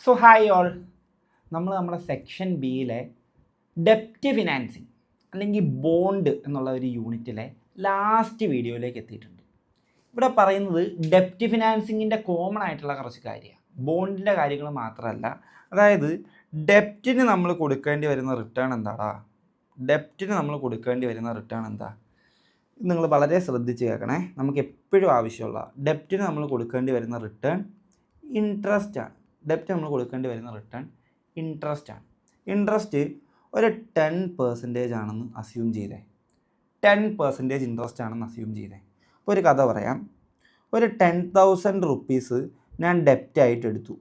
So hi all, നമ്മുടെ section ബിയിലെ ഡെപ്റ്റ് financing അല്ലെങ്കിൽ ബോണ്ട് എന്നുള്ള ഒരു യൂണിറ്റിലെ ലാസ്റ്റ് വീഡിയോയിലേക്ക് എത്തിയിട്ടുണ്ട്. ഇവിടെ പറയുന്നത് ഡെപ്റ്റ് ഫിനാൻസിങ്ങിൻ്റെ കോമൺ ആയിട്ടുള്ള കുറച്ച് കാര്യമാണ്, ബോണ്ടിൻ്റെ കാര്യങ്ങൾ മാത്രമല്ല. അതായത് ഡെപ്റ്റിന് നമ്മൾ കൊടുക്കേണ്ടി വരുന്ന റിട്ടേൺ എന്താടാ, ഡെപ്റ്റിന് നമ്മൾ കൊടുക്കേണ്ടി വരുന്ന റിട്ടേൺ എന്താ, നിങ്ങൾ വളരെ ശ്രദ്ധിച്ച് കേൾക്കണേ. നമുക്ക് എപ്പോഴും ആവശ്യമുള്ള ഡെപ്റ്റിന് നമ്മൾ കൊടുക്കേണ്ടി വരുന്ന റിട്ടേൺ ഇൻട്രസ്റ്റ് ആണ്. ഡെപ്റ്റ് നമ്മൾ കൊടുക്കേണ്ടി വരുന്ന റിട്ടേൺ ഇൻട്രസ്റ്റ് ആണ്. ഇൻട്രസ്റ്റ് ഒരു 10% ആണെന്ന് അസ്യൂം ചെയ്തേ. 10% ഇൻട്രസ്റ്റ് ആണെന്ന് അസ്യൂം ചെയ്തേ. അപ്പോൾ ഒരു കഥ പറയാം. ഒരു 10,000 റുപ്പീസ് ഞാൻ ഡെപ്റ്റായിട്ട് എടുത്തു.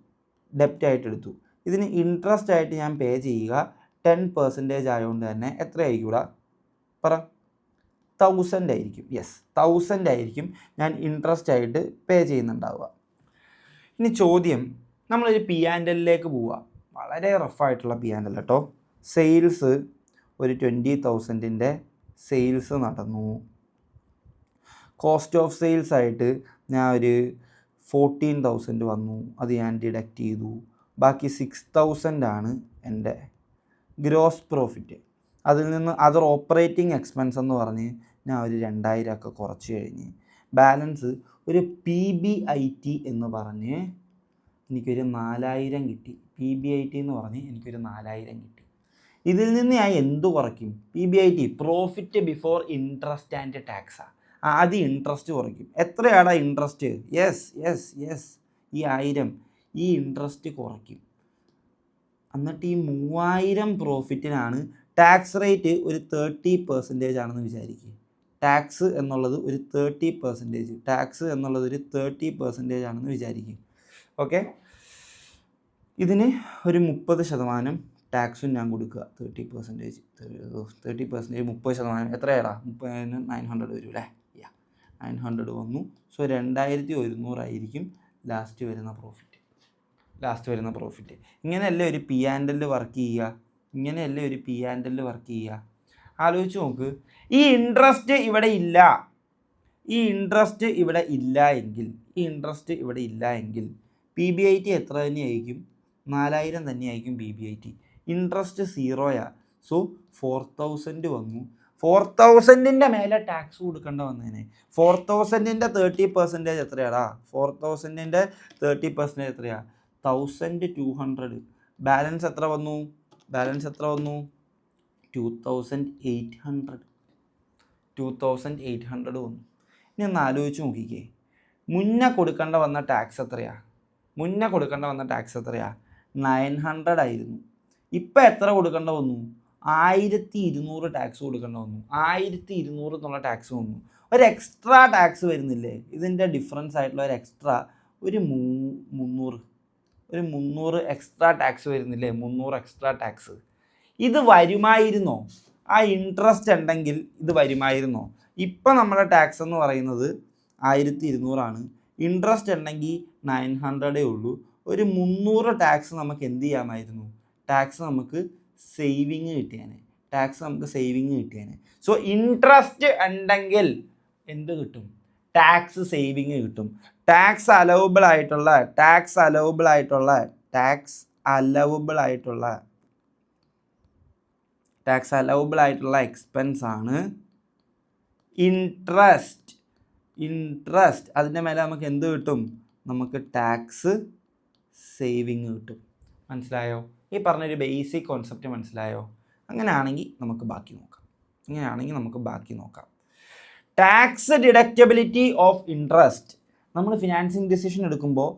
ഇതിന് ഇൻട്രസ്റ്റ് ആയിട്ട് ഞാൻ പേ ചെയ്യുക 10% ആയതുകൊണ്ട് തന്നെ എത്രയായിരിക്കും പറ? 1000 ആയിരിക്കും. യെസ്, 1000 ആയിരിക്കും ഞാൻ ഇൻട്രസ്റ്റ് ആയിട്ട് പേ ചെയ്യുന്നുണ്ടാവുക. ഇനി ചോദ്യം, നമ്മളൊരു P&Lലേക്ക് പോവുക. വളരെ റഫായിട്ടുള്ള P&L കേട്ടോ. സെയിൽസ് ഒരു 20,000-ൻ്റെ സെയിൽസ് നടന്നു. കോസ്റ്റ് ഓഫ് സെയിൽസ് ആയിട്ട് ഞാൻ ഒരു 14,000 വന്നു, അത് ഞാൻ ഡിഡക്റ്റ് ചെയ്തു. ബാക്കി 6,000 ആണ് എൻ്റെ ഗ്രോസ് പ്രോഫിറ്റ്. അതിൽ നിന്ന് അതർ ഓപ്പറേറ്റിംഗ് എക്സ്പെൻസ് എന്ന് പറഞ്ഞ് ഞാൻ ഒരു 2,000 ഒക്കെ കുറച്ച് കഴിഞ്ഞ് ബാലൻസ് ഒരു PBIT എന്ന് പറഞ്ഞ് എനിക്കൊരു 4,000 കിട്ടി. PBIT എന്ന് പറഞ്ഞ് എനിക്കൊരു 4,000 കിട്ടി. ഇതിൽ നിന്ന് ഞാൻ എന്തു കുറയ്ക്കും? PBIT profit before interest and ടാക്സാണ്. ആദ്യം ഇൻട്രസ്റ്റ് കുറയ്ക്കും. എത്രയാടാ ഇൻട്രസ്റ്റ്? യെസ് ഈ 1000 ഈ ഇൻട്രസ്റ്റ് കുറയ്ക്കും. എന്നിട്ട് ഈ 3,000 പ്രോഫിറ്റിനാണ് ടാക്സ് റേറ്റ് ഒരു 30% ആണെന്ന് വിചാരിക്കുക. ടാക്സ് എന്നുള്ളത് ഒരു 30% ആണെന്ന് വിചാരിക്കും. ഓക്കെ, ഇതിന് ഒരു 30% ടാക്സും ഞാൻ കൊടുക്കുക. 30% 30% എത്രയാടാ? 30 900 വരും അല്ലേ? 900 വന്നു. സോ 2,100 ആയിരിക്കും ലാസ്റ്റ് വരുന്ന പ്രോഫിറ്റ്. ഇങ്ങനെയല്ലേ ഒരു P&L വർക്ക് ചെയ്യുക? ആലോചിച്ച് നോക്ക്. ഈ ഇൻട്രസ്റ്റ് ഇവിടെ ഇല്ല എങ്കിൽ PBIT എത്ര തന്നെയായിരിക്കും? 4,000 തന്നെയായിരിക്കും PBIT. ഇൻട്രസ്റ്റ് 0 സോ 4,000 വന്നു. 4,000-ൻ്റെ മേലെ ടാക്സ് കൊടുക്കേണ്ട വന്നേനെ. 4,000-ൻ്റെ 30% എത്രയാടാ? 4,000-ൻ്റെ 30% എത്രയാ? 1,200. ബാലൻസ് എത്ര വന്നു? 2,800 വന്നു. ഇനി ഒന്ന് ആലോചിച്ച് നോക്കിക്കേ. മുന്നേ കൊടുക്കേണ്ട വന്ന ടാക്സ് എത്രയാ? 900 ആയിരുന്നു. ഇപ്പം എത്ര കൊടുക്കേണ്ട വന്നു? 1,200 ടാക്സ് കൊടുക്കേണ്ട വന്നു. 1,200 എന്നുള്ള ടാക്സ് വന്നു. ഒരു എക്സ്ട്രാ ടാക്സ് വരുന്നില്ലേ? ഇതിൻ്റെ ഡിഫറൻസ് ആയിട്ടുള്ള ഒരു എക്സ്ട്രാ ഒരു 300 എക്സ്ട്രാ ടാക്സ് വരുന്നില്ലേ? 300 എക്സ്ട്രാ ടാക്സ്. ഇത് വരുമായിരുന്നോ? ആ ഇൻട്രസ്റ്റ് ഉണ്ടെങ്കിൽ ഇത് വരുമായിരുന്നോ? ഇപ്പം നമ്മുടെ ടാക്സ് എന്ന് പറയുന്നത് 1,200 ആണ്. ഇൻട്രസ്റ്റ് ഉണ്ടെങ്കിൽ 900 ഉള്ളൂ. ഒരു 300 ടാക്സ് നമുക്ക് എന്ത് ചെയ്യാമായിരുന്നു? ടാക്സ് നമുക്ക് സേവിങ് കിട്ടിയേനെ. സോ ഇൻട്രസ്റ്റ് ഉണ്ടെങ്കിൽ എന്ത് കിട്ടും? ടാക്സ് സേവിങ് കിട്ടും. ടാക്സ് അലവബിൾ ആയിട്ടുള്ള എക്സ്പെൻസ് ആണ് ഇൻട്രസ്റ്റ്. അതിൻ്റെ മേലെ നമുക്ക് എന്ത് കിട്ടും? നമുക്ക് ടാക്സ് സേവിങ് കിട്ടും. മനസ്സിലായോ? ഈ പറഞ്ഞൊരു ബേസിക് കോൺസെപ്റ്റ് മനസ്സിലായോ? അങ്ങനെയാണെങ്കിൽ നമുക്ക് ബാക്കി നോക്കാം. Tax deductibility of interest. നമ്മൾ ഫിനാൻസിങ് ഡിസിഷൻ എടുക്കുമ്പോൾ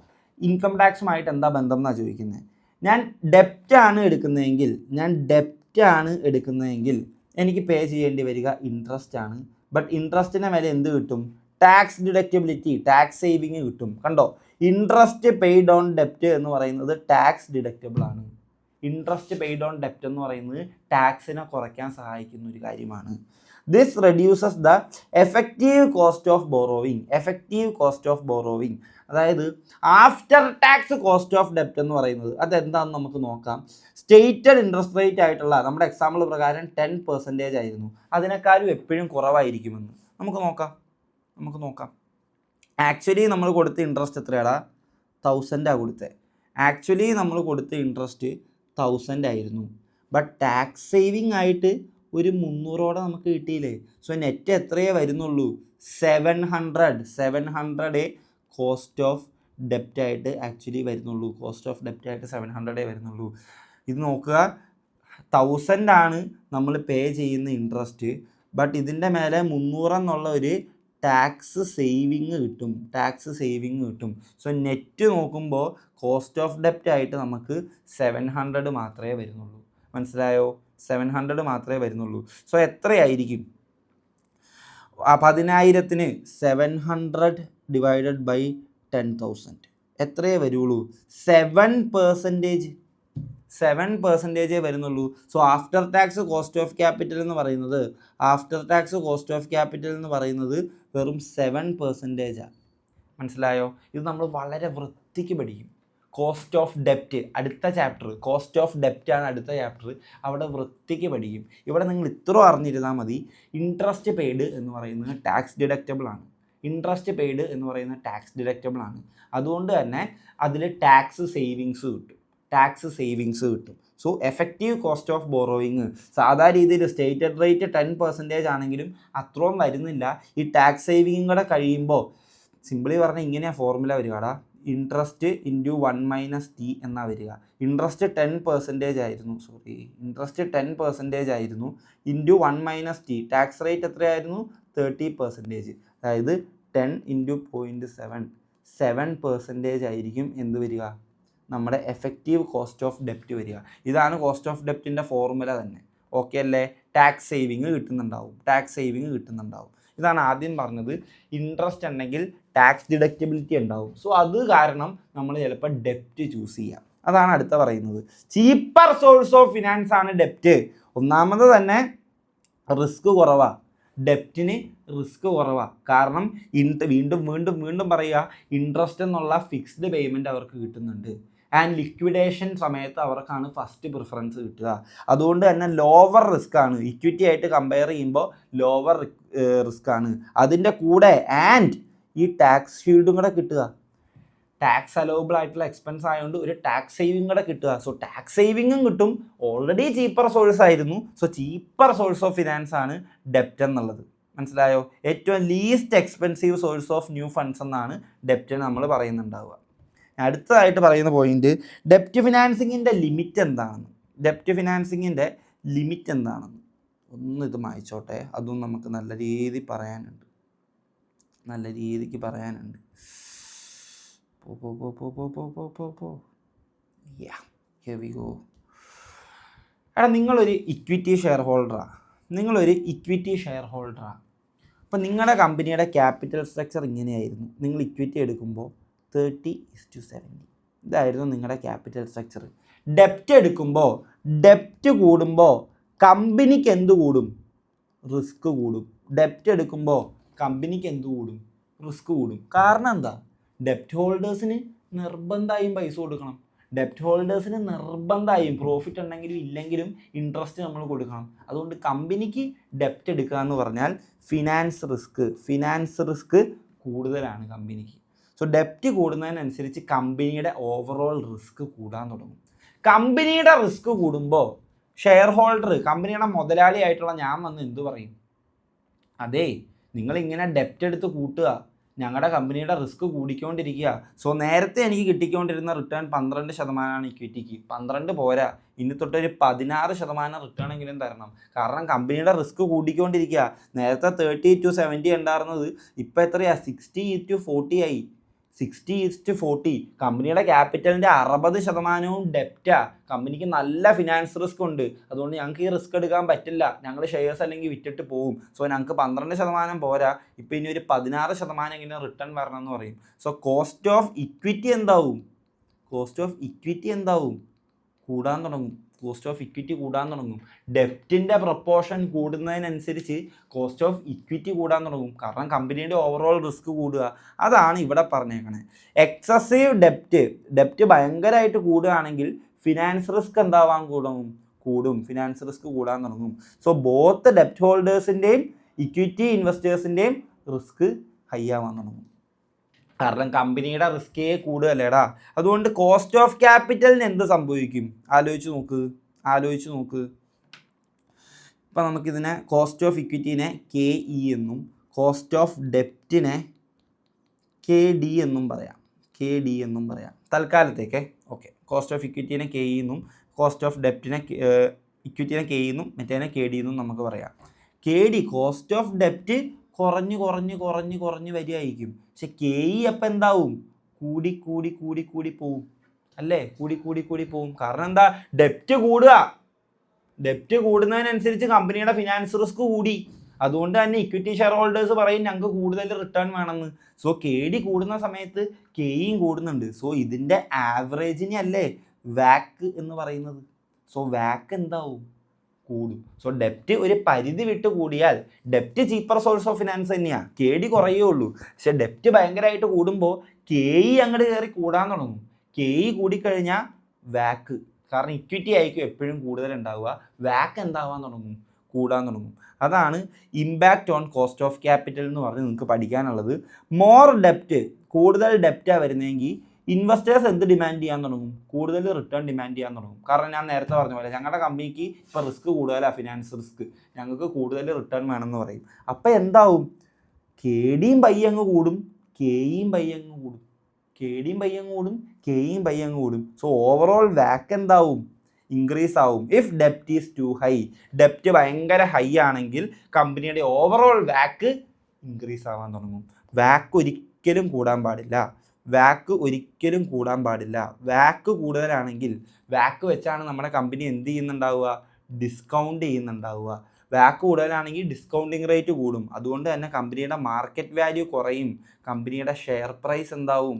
ഇൻകം ടാക്സുമായിട്ട് എന്താ ബന്ധം എന്നാണ് ചോദിക്കുന്നത്. ഞാൻ ഡെപ്റ്റാണ് എടുക്കുന്നതെങ്കിൽ എനിക്ക് പേ ചെയ്യേണ്ടി വരിക ഇൻട്രസ്റ്റ് ആണ്. ബട്ട് ഇൻട്രസ്റ്റിൻ്റെ മേലെ എന്ത് കിട്ടും? ടാക്സ് ഡിഡക്റ്റബിലിറ്റി, ടാക്സ് സേവിങ് കിട്ടും. കണ്ടോ? ഇൻട്രസ്റ്റ് പെയ്ഡ് ഓൺ ഡെപ്റ്റ് എന്ന് പറയുന്നത് ടാക്സ് ഡിഡക്റ്റബിൾ ആണ്. ഇൻട്രസ്റ്റ് പെയ്ഡ് ഓൺ ഡെപ്റ്റ് എന്ന് പറയുന്നത് ടാക്സിനെ കുറയ്ക്കാൻ സഹായിക്കുന്ന ഒരു കാര്യമാണ്. This reduces the effective cost of borrowing. അതായത് ആഫ്റ്റർ ടാക്സ് കോസ്റ്റ് ഓഫ് ഡെപ്റ്റ് എന്ന് പറയുന്നത് അതെന്താണെന്ന് നമുക്ക് നോക്കാം. സ്റ്റേറ്റഡ് ഇൻട്രസ്റ്റ് റേറ്റ് ആയിട്ടുള്ള നമ്മുടെ എക്സാമ്പിൾ പ്രകാരം 10% ആയിരുന്നു. അതിനേക്കാളും എപ്പോഴും കുറവായിരിക്കുമെന്ന് നമുക്ക് നോക്കാം. ആക്ച്വലി നമ്മൾ കൊടുത്ത ഇൻട്രസ്റ്റ് എത്രയാടാ? 1,000 കൊടുത്തത്. ആക്ച്വലി നമ്മൾ കൊടുത്ത ഇൻട്രസ്റ്റ് 1000 ആയിരുന്നു, ബട്ട് ടാക്സ് സേവിങ് ആയിട്ട് ഒരു 300 നമുക്ക് കിട്ടിയില്ലേ. സോ നെറ്റ് എത്രയേ വരുന്നുള്ളൂ? 700 കോസ്റ്റ് ഓഫ് ഡെപ്റ്റ് ആയിട്ട് ആക്ച്വലി വരുന്നുള്ളൂ. കോസ്റ്റ് ഓഫ് ഡെപ്റ്റ് ആയിട്ട് 700 വരുന്നുള്ളൂ. ഇത് നോക്കുക, 1000 ആണ് നമ്മൾ പേ ചെയ്യുന്ന ഇൻട്രസ്റ്റ്, ബട്ട് ഇതിൻ്റെ മേലെ 300 എന്നുള്ള ഒരു ടാക്സ് സേവിങ് കിട്ടും. സോ നെറ്റ് നോക്കുമ്പോൾ കോസ്റ്റ് ഓഫ് ഡെപ്റ്റ് ആയിട്ട് നമുക്ക് 700 മാത്രമേ വരുന്നുള്ളൂ. മനസ്സിലായോ? 700 മാത്രമേ വരുന്നുള്ളൂ. സോ എത്രയായിരിക്കും? 10,000-ന് 700 ഡിവൈഡഡ് ബൈ 10,000 എത്രയേ വരുള്ളൂ? 7% വരുന്നുള്ളൂ. So after tax cost of capital എന്ന് പറയുന്നത് വെറും 7%. മനസ്സിലായോ? ഇത് നമ്മൾ വളരെ വൃത്തിക്ക് പഠിക്കും. കോസ്റ്റ് ഓഫ് ഡെപ്റ്റ് അടുത്ത ചാപ്റ്റർ, കോസ്റ്റ് ഓഫ് ഡെപ്റ്റ് ആണ് അടുത്ത ചാപ്റ്റർ. അവിടെ വൃത്തിക്ക് പഠിക്കും. ഇവിടെ നിങ്ങൾ ഇത്ര അറിഞ്ഞിരുന്നാൽ മതി. ഇൻട്രസ്റ്റ് പെയ്ഡ് എന്ന് പറയുന്നത് ടാക്സ് ഡിഡക്റ്റബിൾ ആണ്. അതുകൊണ്ട് തന്നെ അതിൽ ടാക്സ് സേവിങ്സ് കിട്ടും. So effective cost of borrowing സാധാ രീതിയിൽ സ്റ്റേറ്റഡ് റേറ്റ് 10% ആണെങ്കിലും അത്രയും വരുന്നില്ല. ഈ ടാക്സ് സേവിങ്ങും കൂടെ കഴിയുമ്പോൾ സിമ്പിളി പറഞ്ഞാൽ ഇങ്ങനെയാണ് ഫോർമുല വരികടാ. ഇൻട്രസ്റ്റ് ഇൻറ്റു 1 - T എന്നാണ് വരിക. ഇൻട്രസ്റ്റ് 10% ആയിരുന്നു ഇൻറ്റു 1 - T. ടാക്സ് റേറ്റ് എത്രയായിരുന്നു? 30%. അതായത് 10 × 0.7 7% ആയിരിക്കും എന്ത് വരിക? നമ്മുടെ എഫക്റ്റീവ് കോസ്റ്റ് ഓഫ് ഡെപ്റ്റ് വരിക. ഇതാണ് കോസ്റ്റ് ഓഫ് ഡെപ്റ്റിൻ്റെ ഫോർമുല തന്നെ. ഓക്കെ അല്ലേ? ടാക്സ് സേവിങ് കിട്ടുന്നുണ്ടാവും. ഇതാണ് ആദ്യം പറഞ്ഞത്. ഇൻട്രസ്റ്റ് ഉണ്ടെങ്കിൽ ടാക്സ് ഡിഡക്റ്റബിലിറ്റി ഉണ്ടാവും. സോ അത് കാരണം നമ്മൾ ചിലപ്പോൾ ഡെപ്റ്റ് ചൂസ് ചെയ്യാം. അതാണ് അടുത്ത പറയുന്നത്. ചീപ്പർ സോഴ്സ് ഓഫ് ഫിനാൻസ് ആണ് ഡെപ്റ്റ്. ഒന്നാമത് തന്നെ റിസ്ക് കുറവാണ്. ഡെപ്റ്റിന് റിസ്ക് കുറവാണ്. കാരണം വീണ്ടും പറയുക, ഇൻട്രസ്റ്റ് എന്നുള്ള ഫിക്സ്ഡ് പേയ്മെൻറ്റ് അവർക്ക് കിട്ടുന്നുണ്ട്. ആൻഡ് ലിക്വിഡേഷൻ സമയത്ത് അവർക്കാണ് ഫസ്റ്റ് പ്രിഫറൻസ് കിട്ടുക. അതുകൊണ്ട് തന്നെ ലോവർ റിസ്ക് ആണ്. ഇക്വിറ്റി ആയിട്ട് കമ്പയർ ചെയ്യുമ്പോൾ ലോവർ റിസ്ക് ആണ്. അതിൻ്റെ കൂടെ ആൻഡ് ഈ ടാക്സ് ഷീൽഡും കൂടെ കിട്ടുക. ടാക്സ് അലോവബിൾ ആയിട്ടുള്ള എക്സ്പെൻസ് ആയതുകൊണ്ട് ഒരു ടാക്സ് സേവിങ് കൂടെ കിട്ടുക. സോ ടാക്സ് സേവിങ്ങും കിട്ടും. ഓൾറെഡി ചീപ്പർ സോഴ്സ് ആയിരുന്നു. So cheaper source of finance ആണ് ഡെപ്റ്റ് എന്നുള്ളത്. മനസ്സിലായോ? ഏറ്റവും least expensive source of new funds എന്നാണ് ഡെപ്റ്റ് നമ്മൾ പറയുന്നുണ്ടാവുക. അടുത്തതായിട്ട് പറയുന്ന പോയിന്റ്, ഡെപ്റ്റ് ഫിനാൻസിങ്ങിൻ്റെ ലിമിറ്റ് എന്താണെന്ന് ഒന്ന് ഇത് മായ്ച്ചോട്ടെ. അതും നമുക്ക് നല്ല രീതിക്ക് പറയാനുണ്ട്. എടാ, നിങ്ങളൊരു ഇക്വിറ്റി ഷെയർ ഹോൾഡറാണ്. അപ്പോൾ നിങ്ങളുടെ കമ്പനിയുടെ ക്യാപിറ്റൽ സ്ട്രക്ചർ ഇങ്ങനെയായിരുന്നു. നിങ്ങൾ ഇക്വിറ്റി എടുക്കുമ്പോൾ 30:70 ഇതായിരുന്നു നിങ്ങളുടെ ക്യാപിറ്റൽ സ്ട്രക്ചർ. ഡെപ്റ്റ് എടുക്കുമ്പോൾ, ഡെപ്റ്റ് കൂടുമ്പോൾ കമ്പനിക്ക് എന്ത് കൂടും? റിസ്ക് കൂടും. ഡെപ്റ്റ് എടുക്കുമ്പോൾ കമ്പനിക്ക് എന്ത് കൂടും? റിസ്ക് കൂടും. കാരണം എന്താ? ഡെപ്റ്റ് ഹോൾഡേഴ്സിന് നിർബന്ധമായും പൈസ കൊടുക്കണം. പ്രോഫിറ്റ് ഉണ്ടെങ്കിലും ഇല്ലെങ്കിലും ഇൻട്രസ്റ്റ് നമ്മൾ കൊടുക്കണം. അതുകൊണ്ട് കമ്പനിക്ക് ഡെപ്റ്റ് എടുക്കുക എന്ന് പറഞ്ഞാൽ ഫിനാൻസ് റിസ്ക് കൂടുതലാണ് കമ്പനിക്ക്. സോ ഡെപ്റ്റ് കൂടുന്നതിനനുസരിച്ച് കമ്പനിയുടെ ഓവറോൾ റിസ്ക് കൂടാൻ തുടങ്ങും. കമ്പനിയുടെ റിസ്ക് കൂടുമ്പോൾ ഷെയർ ഹോൾഡർ, കമ്പനിയുടെ മുതലാളി ആയിട്ടുള്ള ഞാൻ വന്ന് എന്തു പറയും? അതേ, നിങ്ങളിങ്ങനെ ഡെപ്റ്റ് എടുത്ത് കൂട്ടുക, ഞങ്ങളുടെ കമ്പനിയുടെ റിസ്ക് കൂടിക്കൊണ്ടിരിക്കുക. സോ നേരത്തെ എനിക്ക് കിട്ടിക്കൊണ്ടിരുന്ന റിട്ടേൺ 12% ഇക്വിറ്റിക്ക്. 12 പോരാ, ഇനി തൊട്ടൊരു 16% റിട്ടേൺ എങ്കിലും തരണം. കാരണം കമ്പനിയുടെ റിസ്ക് കൂടിക്കൊണ്ടിരിക്കുക. നേരത്തെ 30:70 ഉണ്ടായിരുന്നത് ഇപ്പം എത്രയാണ്? 60:40 ആയി. 60:40. കമ്പനിയുടെ ക്യാപിറ്റലിൻ്റെ 60% ഡെപ്റ്റാ. കമ്പനിക്ക് നല്ല ഫിനാൻസ് റിസ്ക് ഉണ്ട്. അതുകൊണ്ട് ഞങ്ങൾക്ക് ഈ റിസ്ക് എടുക്കാൻ പറ്റില്ല. ഞങ്ങൾ ഷെയർസ് അല്ലെങ്കിൽ വിറ്റിട്ട് പോകും. സോ ഞങ്ങൾക്ക് 12% പോരാ, ഇപ്പം ഇനി ഒരു 16% ഇങ്ങനെ റിട്ടേൺ വരണം എന്ന് പറയും. സോ കോസ്റ്റ് ഓഫ് ഇക്വിറ്റി എന്താവും? കൂടാൻ തുടങ്ങും. ഡെപ്റ്റിൻ്റെ പ്രൊപ്പോർഷൻ കൂടുന്നതിനനുസരിച്ച് കോസ്റ്റ് ഓഫ് ഇക്വിറ്റി കൂടാൻ തുടങ്ങും. കാരണം കമ്പനിയുടെ ഓവറോൾ റിസ്ക് കൂടുക. അതാണ് ഇവിടെ പറഞ്ഞേക്കണേ. എക്സസീവ് ഡെപ്റ്റ് ഭയങ്കരമായിട്ട് കൂടുകയാണെങ്കിൽ ഫിനാൻസ് റിസ്ക് എന്താവാൻ കൂടും. ഫിനാൻസ് റിസ്ക് കൂടാൻ തുടങ്ങും. സോ ബോത്ത് ഡെപ്റ്റ് ഹോൾഡേഴ്സിൻ്റെയും ഇക്വിറ്റി ഇൻവെസ്റ്റേഴ്സിൻ്റെയും റിസ്ക് ഹൈ ആവാൻ തുടങ്ങും. കാരണം കമ്പനിയുടെ റിസ്കേ കൂടുതലേടാ. അതുകൊണ്ട് കോസ്റ്റ് ഓഫ് ക്യാപിറ്റലിന് എന്ത് സംഭവിക്കും? ആലോചിച്ച് നോക്ക്. ഇപ്പം നമുക്കിതിനെ കോസ്റ്റ് ഓഫ് ഇക്വിറ്റീനെ KE എന്നും കോസ്റ്റ് ഓഫ് ഡെപ്റ്റിനെ KD എന്നും പറയാം തൽക്കാലത്തേക്ക്. ഓക്കെ, കോസ്റ്റ് ഓഫ് ഇക്വിറ്റീനെ KE എന്നും കോസ്റ്റ് ഓഫ് ഡെപ്റ്റിനെ ഇക്വിറ്റീനെ KE എന്നും മറ്റേനെ KD എന്നും നമുക്ക് പറയാം. KD കോസ്റ്റ് ഓഫ് ഡെപ്റ്റ് കുറഞ്ഞ് വരികയായിരിക്കും. പക്ഷെ KE അപ്പം എന്താവും? കൂടി പോവും അല്ലേ? കൂടി പോവും. കാരണം എന്താ? ഡെപ്റ്റ് കൂടുന്നതിനനുസരിച്ച് കമ്പനിയുടെ ഫിനാൻസ് റിസ്ക് കൂടി. അതുകൊണ്ട് തന്നെ ഇക്വിറ്റി ഷെയർ ഹോൾഡേഴ്സ് പറയും ഞങ്ങൾക്ക് കൂടുതൽ റിട്ടേൺ വേണമെന്ന്. സോ KD കൂടുന്ന സമയത്ത് KEയും കൂടുന്നുണ്ട്. സോ ഇതിൻ്റെ ആവറേജിനെ അല്ലേ വാക്ക് എന്ന് പറയുന്നത്. സോ വാക്ക് എന്താവും? കൂടും. സോ ഡെപ്റ്റ് ഒരു പരിധി വിട്ട് കൂടിയാൽ ഡെപ്റ്റ് ചീപ്പർ സോഴ്സ് ഓഫ് ഫിനാൻസ് തന്നെയാണ്. KD കുറയുള്ളൂ. പക്ഷെ ഡെപ്റ്റ് ഭയങ്കരമായിട്ട് കൂടുമ്പോൾ KE അങ്ങോട്ട് കയറി കൂടാൻ തുടങ്ങും. KE കൂടിക്കഴിഞ്ഞാൽ വാക്ക്, കാരണം ഇക്വിറ്റി ആയിരിക്കും എപ്പോഴും കൂടുതൽ ഉണ്ടാവുക, വാക്ക് എന്താവാൻ തുടങ്ങും? കൂടാൻ തുടങ്ങും. അതാണ് impact on cost of capital എന്ന് പറഞ്ഞ് നിങ്ങൾക്ക് പഠിക്കാനുള്ളത്. മോർ ഡെപ്റ്റ്, കൂടുതൽ ഡെപ്റ്റാണ് വരുന്നതെങ്കിൽ ഇൻവെസ്റ്റേഴ്സ് എന്ത് ഡിമാൻഡ് ചെയ്യാൻ തുടങ്ങും? കൂടുതൽ റിട്ടേൺ ഡിമാൻഡ് ചെയ്യാൻ തുടങ്ങും. കാരണം ഞാൻ നേരത്തെ പറഞ്ഞ പോലെ ഞങ്ങളുടെ കമ്പനിക്ക് ഇപ്പോൾ റിസ്ക് കൂടുതലാണ്, ഫിനാൻസ് റിസ്ക്, ഞങ്ങൾക്ക് കൂടുതൽ റിട്ടേൺ വേണമെന്ന് പറയും. അപ്പം എന്താവും? KDയും പയ്യെ അങ്ങ് കൂടും, KEയും പയ്യെ അങ്ങ് കൂടും. സോ ഓവറോൾ വാക്ക് എന്താവും? ഇൻക്രീസ് ആവും. ഇഫ് ഡെപ്റ്റ് ഈസ് ടു ഹൈ, ഡെപ്റ്റ് ഭയങ്കര ഹൈ ആണെങ്കിൽ കമ്പനിയുടെ ഓവറോൾ വാക്ക് ഇൻക്രീസ് ആവാൻ തുടങ്ങും. വാക്ക് ഒരിക്കലും കൂടാൻ പാടില്ല. വാക്ക് കൂടുതലാണെങ്കിൽ വാക്ക് വെച്ചാണ് നമ്മുടെ കമ്പനി എന്ത് ചെയ്യുന്നുണ്ടാവുക? ഡിസ്കൗണ്ട് ചെയ്യുന്നുണ്ടാവുക. വാക്ക് കൂടുതലാണെങ്കിൽ ഡിസ്കൗണ്ടിങ് റേറ്റ് കൂടും. അതുകൊണ്ട് തന്നെ കമ്പനിയുടെ മാർക്കറ്റ് വാല്യൂ കുറയും. കമ്പനിയുടെ ഷെയർ പ്രൈസ് എന്താവും?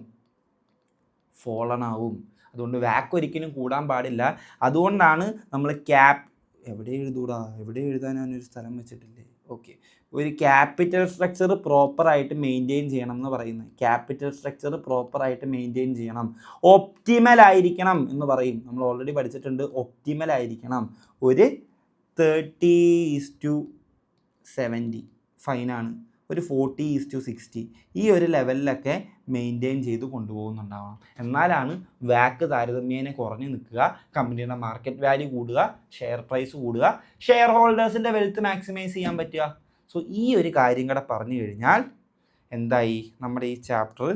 ഫോളൺ ആവും. അതുകൊണ്ട് വാക്ക് ഒരിക്കലും കൂടാൻ പാടില്ല. അതുകൊണ്ടാണ് നമ്മൾ എവിടെ എഴുതാനൊരു സ്ഥലം വെച്ചിട്ടില്ലേ? ഓക്കെ, ഒരു ക്യാപിറ്റൽ സ്ട്രക്ചർ പ്രോപ്പറായിട്ട് മെയിൻറ്റെയിൻ ചെയ്യണം എന്ന് പറയുന്നത്. ഒപ്റ്റിമൽ ആയിരിക്കണം എന്ന് പറയും. നമ്മൾ ഓൾറെഡി പഠിച്ചിട്ടുണ്ട്. ഒപ്റ്റിമൽ ആയിരിക്കണം. ഒരു 30:70 ഫൈനാണ്, ഒരു 40:60 ഈ ഒരു ലെവലിലൊക്കെ മെയിൻറ്റെയിൻ ചെയ്ത് കൊണ്ടുപോകുന്നുണ്ടാവണം. എന്നാലാണ് വാക്ക് താരതമ്യേന കുറഞ്ഞു നിൽക്കുക, കമ്പനിയുടെ മാർക്കറ്റ് വാല്യൂ കൂടുക, ഷെയർ പ്രൈസ് കൂടുക, ഷെയർ ഹോൾഡേഴ്സിൻ്റെ വെൽത്ത് മാക്സിമൈസ് ചെയ്യാൻ പറ്റുക. സോ ഈ ഒരു കാര്യം കൂടെ പറഞ്ഞു കഴിഞ്ഞാൽ എന്തായി? നമ്മുടെ ഈ ചാപ്റ്റർ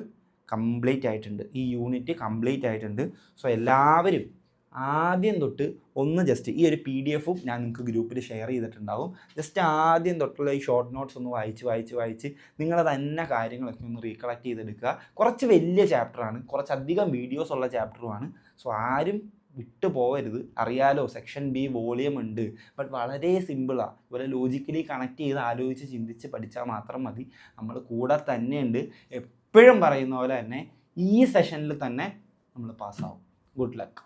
കംപ്ലീറ്റ് ആയിട്ടുണ്ട്, ഈ യൂണിറ്റ് കംപ്ലീറ്റ് ആയിട്ടുണ്ട്. സോ എല്ലാവരും ആദ്യം തൊട്ട് ഒന്ന് ജസ്റ്റ് ഈ ഒരു PDF ഞാൻ നിങ്ങൾക്ക് ഗ്രൂപ്പിൽ ഷെയർ ചെയ്തിട്ടുണ്ടാവും. ജസ്റ്റ് ആദ്യം തൊട്ടുള്ള ഈ ഷോർട്ട് നോട്ട്സ് ഒന്ന് വായിച്ച് നിങ്ങൾ തന്നെ കാര്യങ്ങളൊക്കെ ഒന്ന് റീകളക്ട് ചെയ്തെടുക്കുക. കുറച്ച് വലിയ ചാപ്റ്ററാണ്, കുറച്ചധികം വീഡിയോസ് ഉള്ള ചാപ്റ്ററുമാണ്. സോ ആരും വിട്ടു പോകരുത്. അറിയാലോ, സെക്ഷൻ B വോളിയം ഉണ്ട്, ബട്ട് വളരെ സിമ്പിളാണ്. ഇവരെ ലോജിക്കലി കണക്ട് ചെയ്ത് ആലോചിച്ച് ചിന്തിച്ച് പഠിച്ചാൽ മാത്രം മതി. നമ്മൾ കൂടെ തന്നെയുണ്ട്. എപ്പോഴും പറയുന്ന പോലെ തന്നെ ഈ സെഷനിൽ തന്നെ നമ്മൾ പാസ്സാവും. Good luck.